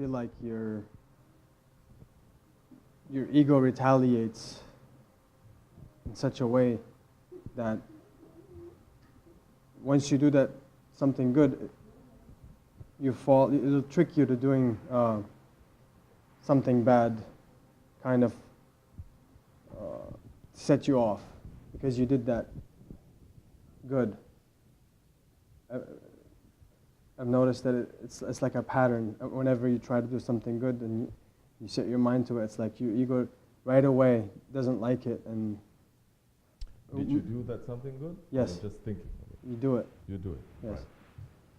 feel like your ego retaliates in such a way that once you do that something good, it'll trick you to doing something bad, kind of set you off because you did that good. I've noticed that it's like a pattern. Whenever you try to do something good and you set your mind to it, it's like your ego right away doesn't like it. And did you do that something good? Yes. Or just thinking of it? You do it. You do it. Yes. Right.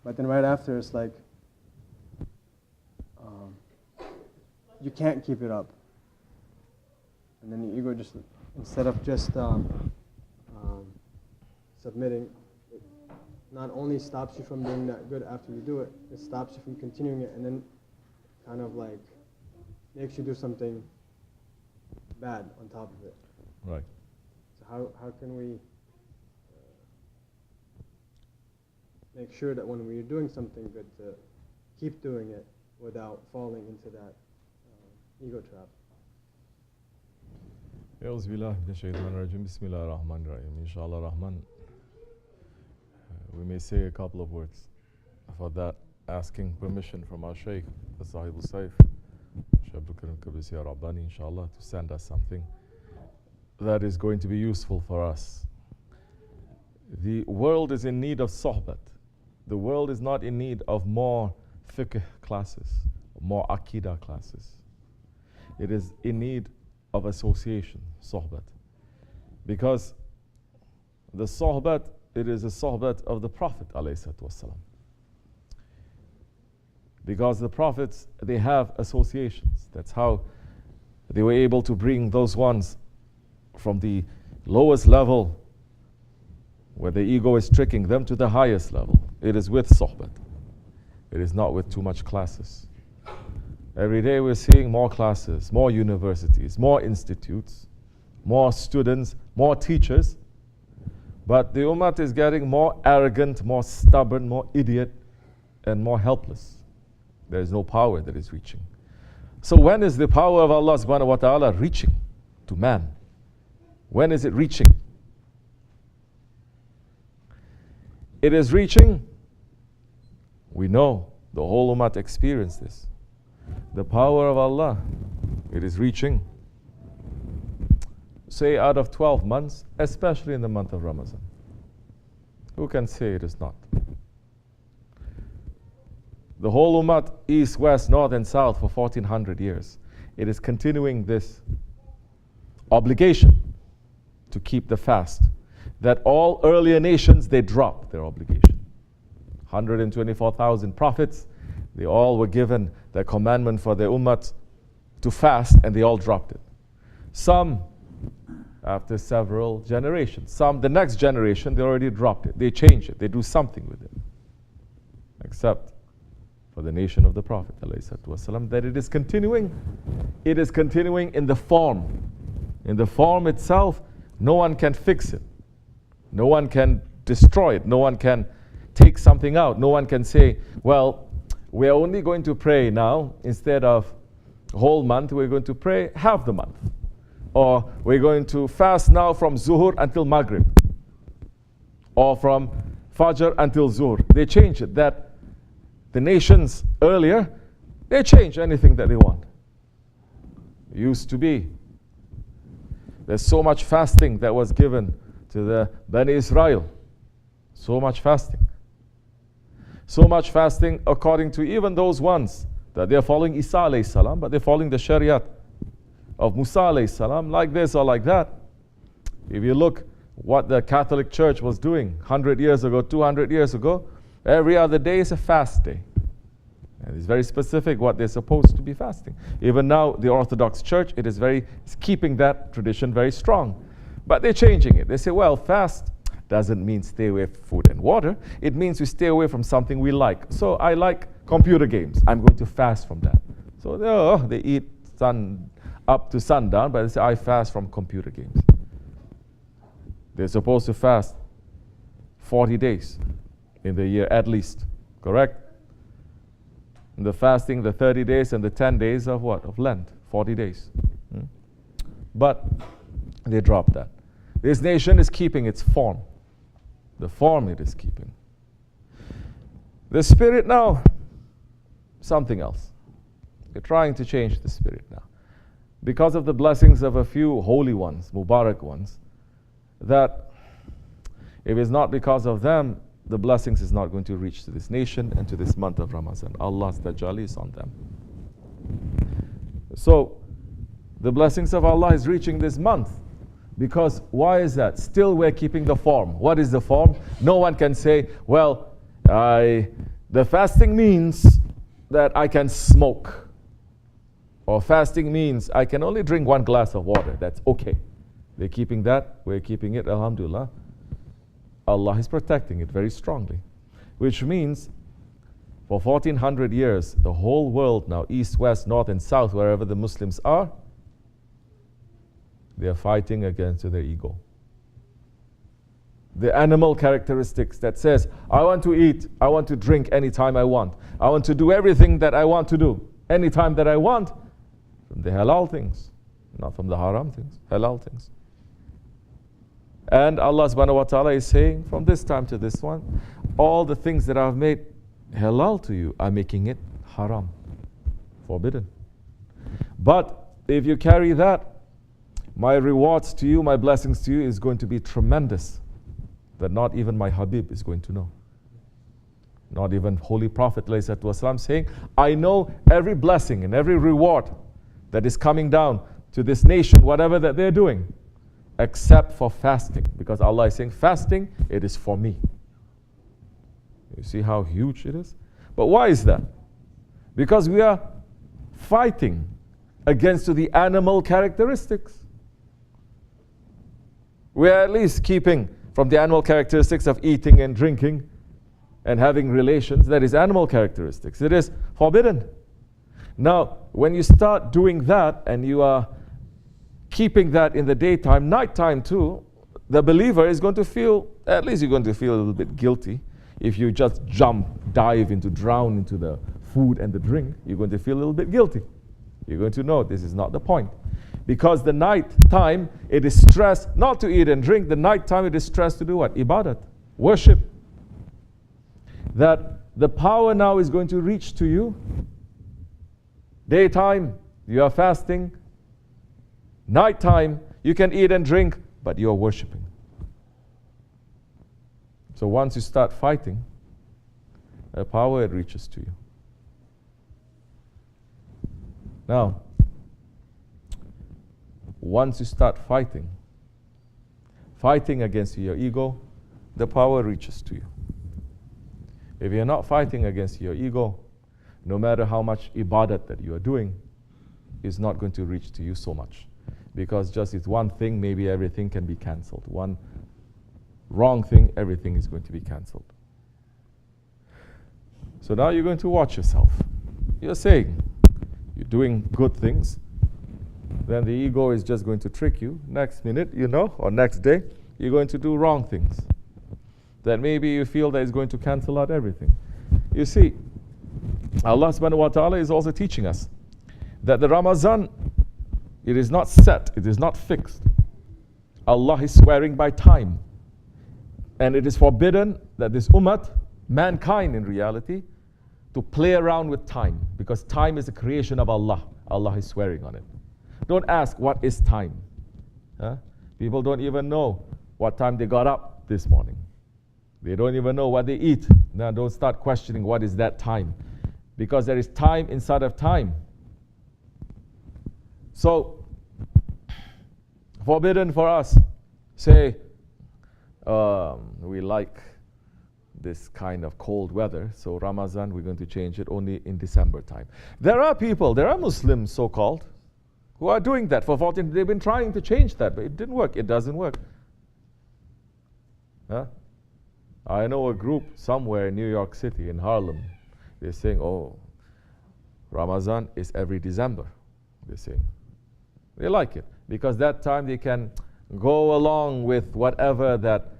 But then right after, it's like you can't keep it up. And then your ego just, instead of just submitting, it not only stops you from doing that good after you do it, it stops you from continuing it, and then kind of like makes you do something bad on top of it. Right. So how can we make sure that when we're doing something good to keep doing it without falling into that ego trap? أعوذ بالله من الشيطان الرجيم بسم الله الرحمن الرحيم إن شاء الله الرحمن. We may say a couple of words for that, asking permission from our Shaykh, Sahib al-Saif, Shaykh Abdul Karim Kabisi Rabbani, inshallah, to send us something that is going to be useful for us. The world is in need of sohbat. The world is not in need of more fiqh classes, more aqidah classes. It is in need of association, sohbat. Because the sohbat, it is a sohbat of the Prophet ﷺ. Because the Prophets, they have associations. That's how they were able to bring those ones from the lowest level, where the ego is tricking them, to the highest level. It is with sohbat. It is not with too much classes. Every day we're seeing more classes, more universities, more institutes, more students, more teachers. But the ummah is getting more arrogant, more stubborn, more idiot, and more helpless. There is no power that is reaching. So when is the power of Allah subhanahu wa ta'ala reaching to man? When is it reaching? It is reaching. We know the whole ummah experienced this. The power of Allah, it is reaching, say, out of 12 months, especially in the month of Ramadan. Who can say it is not? The whole ummah, east, west, north, and south, for 1400 years, it is continuing this obligation to keep the fast, that all earlier nations, they dropped their obligation. 124,000 prophets, they all were given the commandment for their ummah to fast, and they all dropped it. Some after several generations. Some, the next generation, they already dropped it. They changed it. They do something with it. Except for the nation of the Prophet ﷺ, that it is continuing. It is continuing in the form. In the form itself, no one can fix it. No one can destroy it. No one can take something out. No one can say, well, we are only going to pray now, instead of a whole month, we're going to pray half the month. Or we're going to fast now from Zuhur until Maghrib. Or from Fajr until Zuhr. They change it. That the nations earlier, they change anything that they want. It used to be. There's so much fasting that was given to the Bani Israel. So much fasting. So much fasting according to even those ones that they're following Isa alayhi salam, but they're following the Shariat of Musa alayhi salam, like this or like that. If you look what the Catholic Church was doing 100 years ago, 200 years ago, every other day is a fast day. And it's very specific what they're supposed to be fasting. Even now, the Orthodox Church, it's keeping that tradition very strong. But they're changing it. They say, well, fast doesn't mean stay away from food and water. It means we stay away from something we like. So I like computer games. I'm going to fast from that. So they eat up to sundown, but they say, I fast from computer games. They're supposed to fast 40 days in the year at least, correct? The fasting, the 30 days and the 10 days of what? Of Lent, 40 days. But they dropped that. This nation is keeping its form. The form it is keeping. The spirit now, something else. They're trying to change the spirit now. Because of the blessings of a few holy ones, Mubarak ones, that if it's not because of them, the blessings is not going to reach to this nation and to this month of Ramadan. Allah's tajalli is on them. So, the blessings of Allah is reaching this month. Because why is that? Still we're keeping the form. What is the form? No one can say, well, the fasting means that I can smoke. Or fasting means I can only drink 1 glass of water. That's okay. They're keeping that. We're keeping it. Alhamdulillah. Allah is protecting it very strongly. Which means for 1400 years, the whole world now, east, west, north and south, wherever the Muslims are, they are fighting against their ego. The animal characteristics that says, I want to eat, I want to drink anytime I want. I want to do everything that I want to do, anytime that I want, from the halal things, not from the haram things, halal things. And Allah subhanahu wa ta'ala is saying, from this time to this one, all the things that I've made halal to you, I'm making it haram, forbidden. But if you carry that, my rewards to you, my blessings to you is going to be tremendous, that not even my Habib is going to know. Not even Holy Prophet ﷺ saying, I know every blessing and every reward that is coming down to this nation, whatever that they're doing, except for fasting. Because Allah is saying, fasting, it is for me. You see how huge it is? But why is that? Because we are fighting against the animal characteristics. We are at least keeping from the animal characteristics of eating and drinking and having relations. That is animal characteristics. It is forbidden. Now, when you start doing that and you are keeping that in the daytime, nighttime too, the believer is going to feel, at least you're going to feel a little bit guilty. If you just drown into the food and the drink, you're going to feel a little bit guilty. You're going to know this is not the point. Because the night time, it is stressed not to eat and drink. The night time, it is stressed to do what? Ibadat, worship. That the power now is going to reach to you. Daytime, you are fasting. Nighttime, you can eat and drink, but you are worshiping. So once you start fighting, the power it reaches to you. Now, once you start fighting against your ego, the power reaches to you. If you're not fighting against your ego, no matter how much ibadat that you are doing, is not going to reach to you so much. Because just it's one thing, maybe everything can be cancelled. One wrong thing, everything is going to be cancelled. So now you're going to watch yourself. You're saying, you're doing good things, then the ego is just going to trick you. Next minute, or next day, you're going to do wrong things. That maybe you feel that it's going to cancel out everything. You see, Allah subhanahu wa ta'ala is also teaching us that the Ramadan, it is not set, it is not fixed. Allah is swearing by time. And it is forbidden that this ummah, mankind in reality, to play around with time. Because time is a creation of Allah. Allah is swearing on it. Don't ask what is time. People don't even know what time they got up this morning. They don't even know what they eat. Now don't start questioning what is that time. Because there is time inside of time. So, forbidden for us. Say, we like this kind of cold weather, so Ramadan, we're going to change it only in December time. There are Muslims, so-called, who are doing that for 14. They've been trying to change that, but it didn't work. It doesn't work. I know a group somewhere in New York City, in Harlem. They're saying, Ramadan is every December. They're saying. They like it, because that time they can go along with whatever that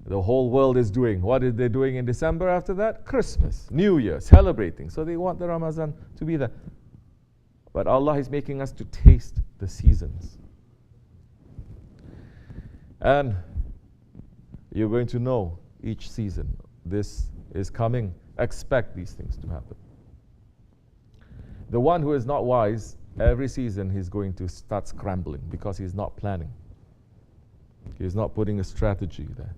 the whole world is doing. What are they doing in December after that? Christmas, New Year, celebrating. So they want the Ramadan to be there. But Allah is making us to taste the seasons. And you're going to know each season, this is coming. Expect these things to happen. The one who is not wise, every season he's going to start scrambling because he's not planning. He's not putting a strategy there.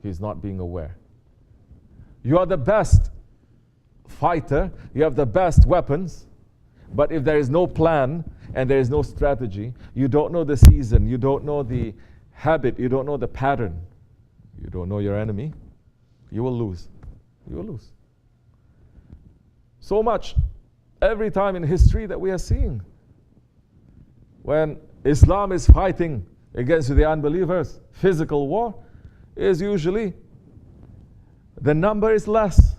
He's not being aware. You are the best fighter, you have the best weapons, but if there is no plan and there is no strategy, you don't know the season, you don't know the habit, you don't know the pattern, you don't know your enemy, you will lose. You will lose. So much every time in history that we are seeing. When Islam is fighting against the unbelievers, physical war is usually, the number is less.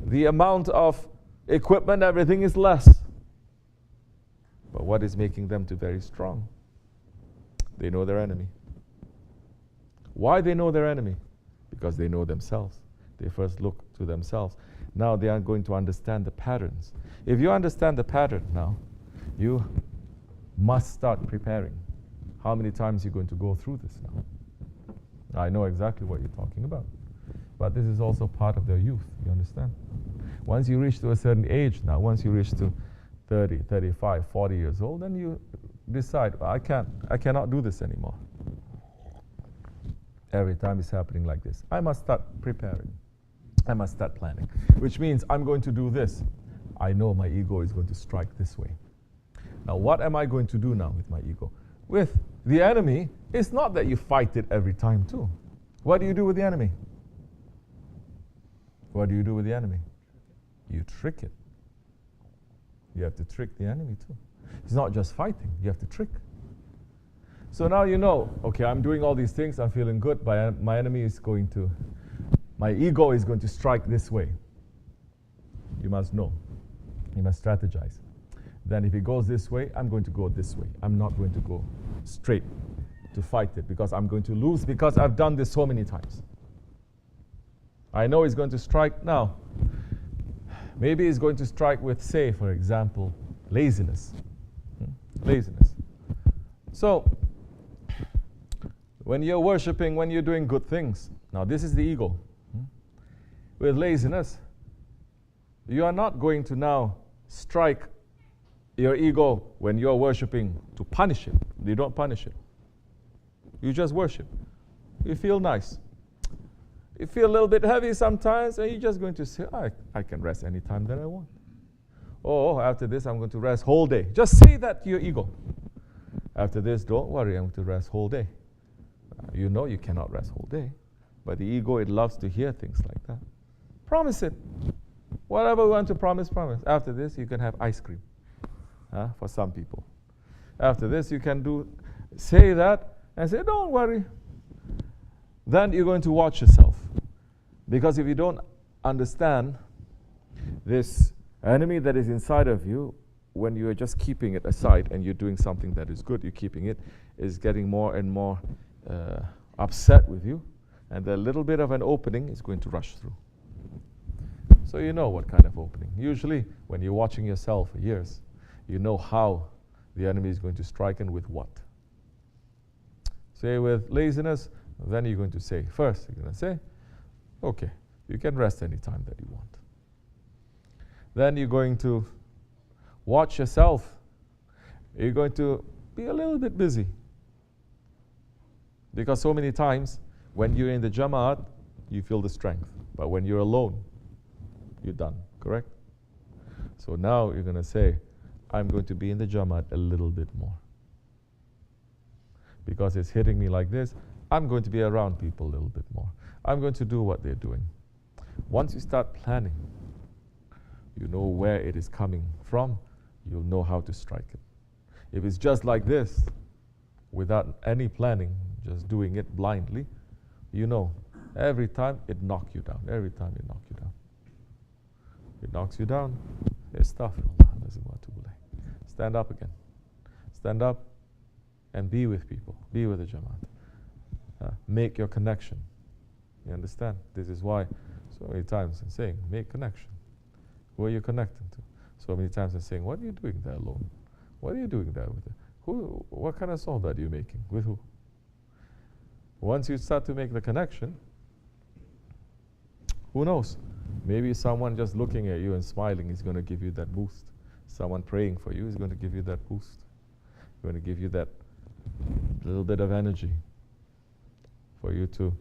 The amount of equipment, everything is less. But what is making them to very strong? They know their enemy. Why they know their enemy? Because they know themselves. They first look to themselves. Now they are going to understand the patterns. If you understand the pattern now, you must start preparing. How many times are you going to go through this now? I know exactly what you're talking about. But this is also part of their youth, you understand? Once you reach to a certain age now, once you reach to 30, 35, 40 years old, then you decide, I cannot do this anymore. Every time it's happening like this. I must start preparing. I must start planning. Which means I'm going to do this. I know my ego is going to strike this way. Now what am I going to do now with my ego? With the enemy, it's not that you fight it every time too. What do you do with the enemy? What do you do with the enemy? You trick it. You have to trick the enemy too. It's not just fighting, you have to trick. So now you know, okay, I'm doing all these things, I'm feeling good, but my enemy is going to, my ego is going to strike this way. You must know. You must strategize. Then if it goes this way, I'm going to go this way. I'm not going to go straight to fight it because I'm going to lose because I've done this so many times. I know he's going to strike now. Maybe he's going to strike with, say, for example, laziness. Laziness. So, when you're worshiping, when you're doing good things, now this is the ego. With laziness, you are not going to now strike your ego when you're worshiping to punish it. You don't punish it. You just worship. You feel nice. You feel a little bit heavy sometimes, and you're just going to say, I can rest any time that I want. Oh, after this, I'm going to rest whole day. Just say that to your ego. After this, don't worry, I'm going to rest whole day. You know you cannot rest whole day. But the ego, it loves to hear things like that. Promise it. Whatever you want to promise, promise. After this, you can have ice cream. For some people. After this, you can say that and say, don't worry. Then you're going to watch yourself. Because if you don't understand this enemy that is inside of you, when you are just keeping it aside and you're doing something that is good, you're keeping it, is getting more and more upset with you, and the little bit of an opening is going to rush through. So you know what kind of opening. Usually, when you're watching yourself for years, you know how the enemy is going to strike and with what. Say with laziness, then you're going to say, first you're going to say, okay, you can rest any time that you want. Then you're going to watch yourself. You're going to be a little bit busy. Because so many times, when you're in the Jama'at, you feel the strength. But when you're alone, you're done, correct? So now you're going to say, I'm going to be in the Jama'at a little bit more. Because it's hitting me like this, I'm going to be around people a little bit more. I'm going to do what they're doing. Once you start planning, you know where it is coming from, you'll know how to strike it. If it's just like this, without any planning, just doing it blindly, you know, every time it knocks you down. Every time it knocks you down. It knocks you down, it's tough. Stand up again. Stand up and be with people. Be with the Jamaat. Make your connection. You understand? This is why so many times I'm saying, make connection. Who are you connecting to? So many times I'm saying, what are you doing there alone? What are you doing there with it? Who? What kind of sohbah are you making? With who? Once you start to make the connection, who knows? Maybe someone just looking at you and smiling is going to give you that boost. Someone praying for you is going to give you that boost. Going to give you that little bit of energy for you to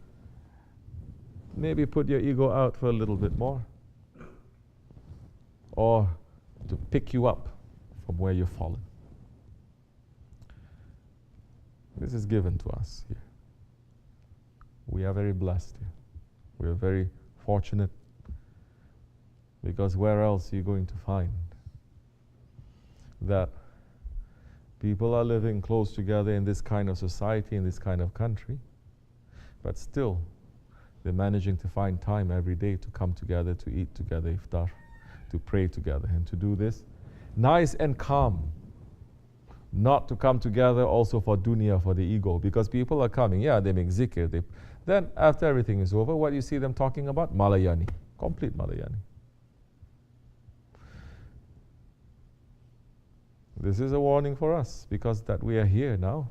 maybe put your ego out for a little bit more, or to pick you up from where you've fallen. This is given to us here. We are very blessed here. We are very fortunate, because where else are you going to find that people are living close together in this kind of society, in this kind of country, but still they're managing to find time every day to come together, to eat together, iftar, to pray together, and to do this nice and calm. Not to come together also for dunya, for the ego, because people are coming, yeah, they make zikr. Then after everything is over, what you see them talking about? Malayani, complete Malayani. This is a warning for us, because that we are here now.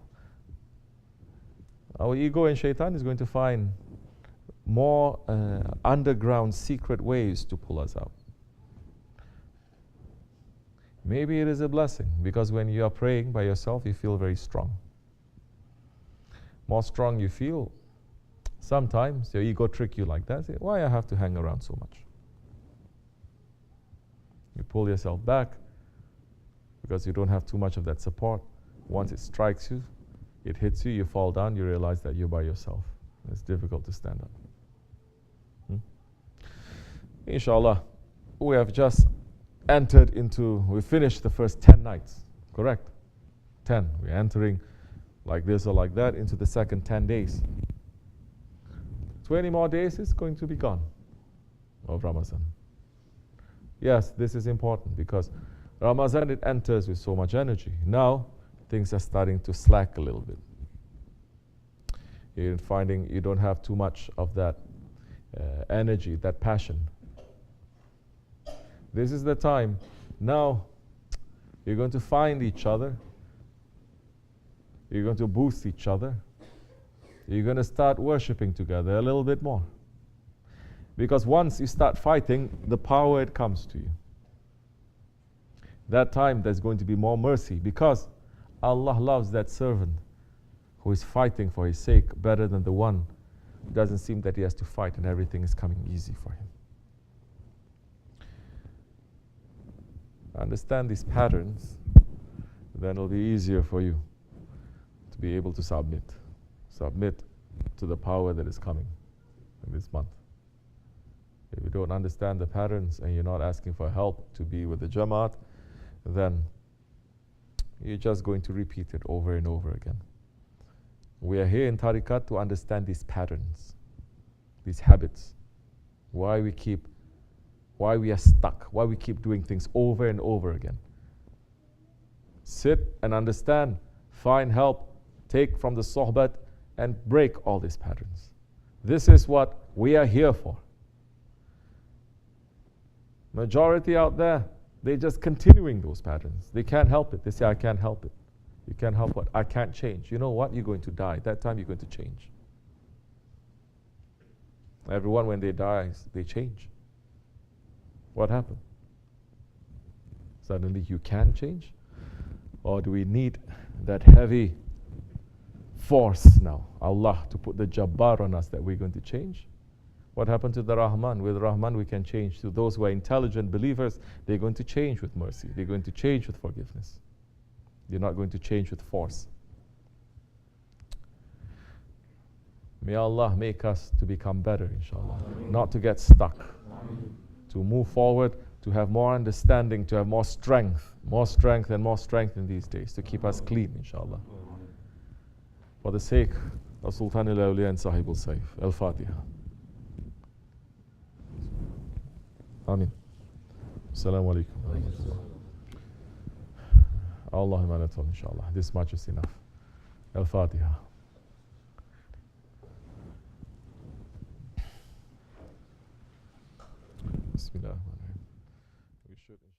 Our ego and shaitan is going to find more underground secret ways to pull us out. Maybe it is a blessing, because when you are praying by yourself, you feel very strong. More strong you feel, sometimes your ego trick you like that. Say, why I have to hang around so much? You pull yourself back, because you don't have too much of that support. Once it strikes you, it hits you, you fall down, you realize that you're by yourself. It's difficult to stand up. Inshallah, we have just we finished the first 10 nights, correct? 10. We're entering like this or like that into the second 10 days. 20 more days is going to be gone of Ramadan. Yes, this is important, because Ramadan, it enters with so much energy. Now, things are starting to slack a little bit. You're finding you don't have too much of that energy, that passion. This is the time. Now, you're going to find each other. You're going to boost each other. You're going to start worshiping together a little bit more. Because once you start fighting, the power, it comes to you. That time there's going to be more mercy, because Allah loves that servant who is fighting for His sake better than the one who doesn't seem that he has to fight and everything is coming easy for him. Understand these patterns, then it'll be easier for you to be able to submit to the power that is coming in this month. If you don't understand the patterns and you're not asking for help to be with the Jamaat, then you're just going to repeat it over and over again. We are here in Tariqat to understand these patterns, these habits, why we are stuck, why we keep doing things over and over again. Sit and understand, find help, take from the sohbat and break all these patterns. This is what we are here for. Majority out there, they're just continuing those patterns. They can't help it. They say, I can't help it. You can't help what? I can't change. You know what? You're going to die. That time you're going to change. Everyone, when they die, they change. What happened? Suddenly you can change? Or do we need that heavy force now, Allah, to put the Jabbar on us that we're going to change? What happened to the Rahman? With Rahman we can change. To those who are intelligent believers, they're going to change with mercy. They're going to change with forgiveness. They're not going to change with force. May Allah make us to become better, inshallah. Not to get stuck. To move forward, to have more understanding, to have more strength and more strength in these days, to keep us clean, inshallah. For the sake of Sultan al-Awliya and Sahib al-Saif. Al-Fatiha. Ameen. Assalamu alaikum. Allahumma natal, inshallah. This much is enough. Al-Fatiha. Bismillah. We should.